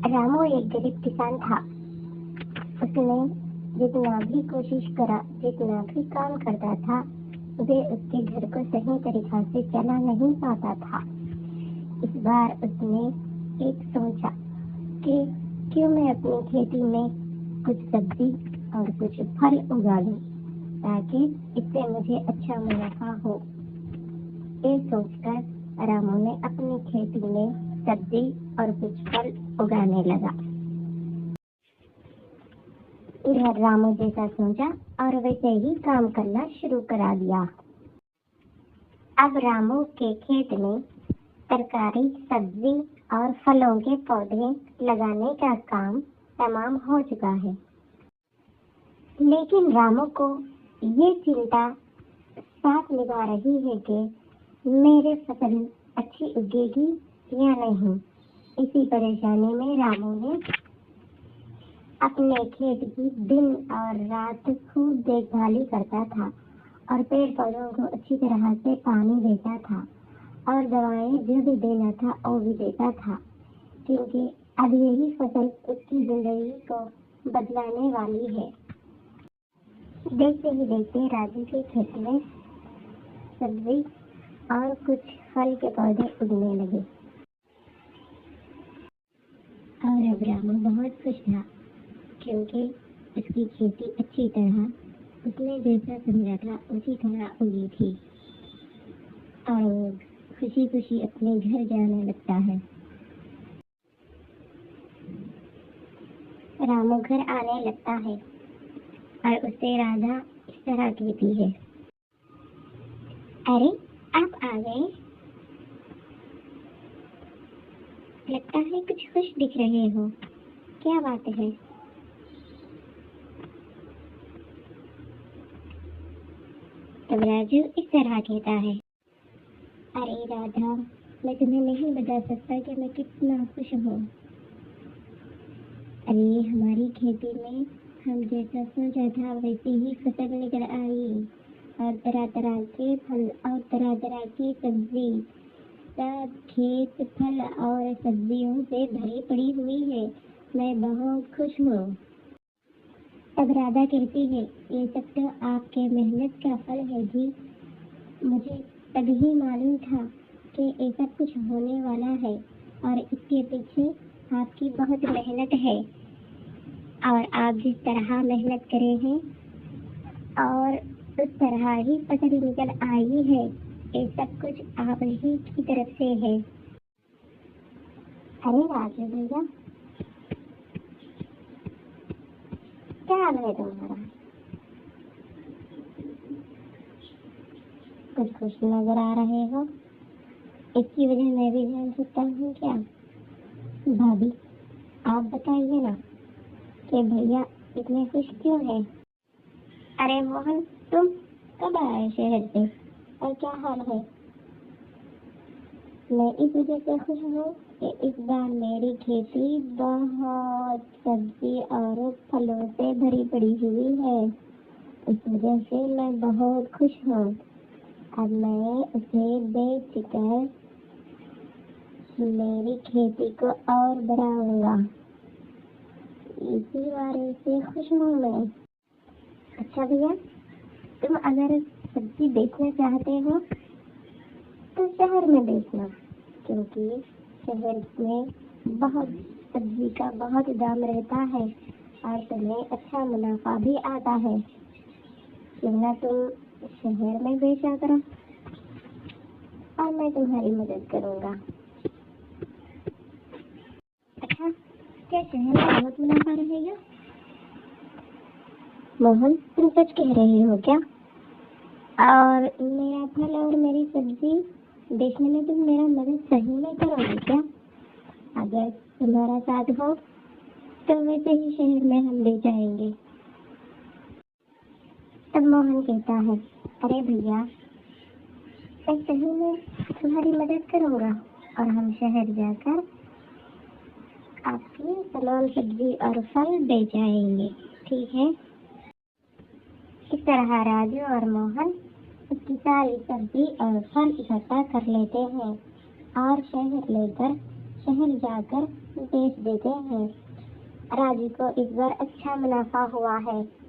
रामू एक गरीब किसान था। उसने जितना भी कोशिश करा, जितना भी काम करता था, वे उसके घर को सही तरीका से चला नहीं पाता था। इस बार उसने एक सोचा कि क्यों मैं अपनी खेती में कुछ सब्जी और कुछ फल उगा लूं, ताकि इससे मुझे अच्छा मुनाफा हो। ये सोचकर रामू ने अपनी खेती में सब्जी और कुछ फल उगाने लगा। इधर रामू जैसा सोचा और वैसे ही काम करना शुरू करा दिया। अब रामू के खेत में तरकारी, सब्जी और फलों के पौधे लगाने का काम तमाम हो चुका है। लेकिन रामू को ये चिंता साथ निभा रही है कि मेरी फसल अच्छी उगेगी या नहीं। इसी परेशानी में रामू ने अपने खेत की दिन और रात खूब देखभाल करता था और पेड़ पौधों को अच्छी तरह से पानी देता था और दवाएं जो भी देना था वो भी देता था, क्योंकि अब यही फसल उसकी जिंदगी को बदलाने वाली है। देखते ही देखते राजू के खेत में सब्जी और कुछ फल के पौधे उगने लगे और अब रामू बहुत खुश था, क्योंकि उसकी खेती अच्छी तरह उसने जैसा समझा था उसी तरह उगी थी और खुशी खुशी अपने घर जाने लगता है। रामू घर आने लगता है और उससे राधा इस तरह कहती है, अरे आप आ गए, लगता है कुछ खुश दिख रहे हो, क्या बात है? तब राजू इस तरह कहता है, अरे राधा, मैं तुम्हें नहीं बता सकता कि मैं कितना खुश हूँ। अरे हमारी खेती में हम जैसा सोचा था वैसी ही फसल निकल आई और तरह तरह के फल और तरह तरह की सब्जी, सब खेत फल और सब्जियों से भरी पड़ी हुई है। मैं बहुत खुश हूँ। तब राधा कहती है, ये सब तो आपके मेहनत का फल है जी। मुझे तभी मालूम था कि ये सब कुछ होने वाला है और इसके पीछे आपकी बहुत मेहनत है और आप जिस तरह मेहनत करे हैं और उस तरह ही फसल निकल आई है, ये सब कुछ आप ही की तरफ से है। अरे राजू भैया, क्या हाल है तुम्हारा? कुछ खुश नजर आ रहे हो, इसकी वजह मैं भी जान सकता हूँ क्या? भाभी, आप बताइए ना कि भैया इतने खुश क्यों हैं? अरे मोहन, तुम कब आए शहर से और क्या हाल है? मैं इस वजह से खुश हूँ कि इस बार मेरी खेती बहुत सब्जी और फलों से भरी पड़ी हुई है। इस वजह से मैं बहुत खुश हूँ। अब मैं उसे बेचकर मेरी खेती को और बढ़ाऊंगा। इसी बारे से खुश हूँ मैं। अच्छा भैया, तुम अगर सब्जी बेचना चाहते हो तो शहर में बेचना, क्योंकि शहर में बहुत सब्जी का बहुत दाम रहता है और तुम्हें अच्छा मुनाफा भी आता है। क्यों ना तुम शहर में बेचा करो और मैं तुम्हारी मदद करूंगा। अच्छा, क्या शहर में बहुत मुनाफा रहेगा? मोहन, तुम सच कह रहे हो क्या? और मेरा फल और मेरी सब्जी बेचने में तुम मेरा मदद सही में करोगे क्या? अगर तुम्हारा साथ हो तो वैसे ही शहर में हम ले जाएंगे। तब मोहन कहता है, अरे भैया, मैं सही में तुम्हारी मदद करूंगा और हम शहर जाकर आपकी तमाम सब्जी और फल बेच आएंगे, ठीक है? इस तरह राजू और मोहन उसकी सारी सब्जी और फल इकट्ठा कर लेते हैं और शहर लेकर शहर जाकर बेच देते हैं। राजू को इस बार अच्छा मुनाफा हुआ है।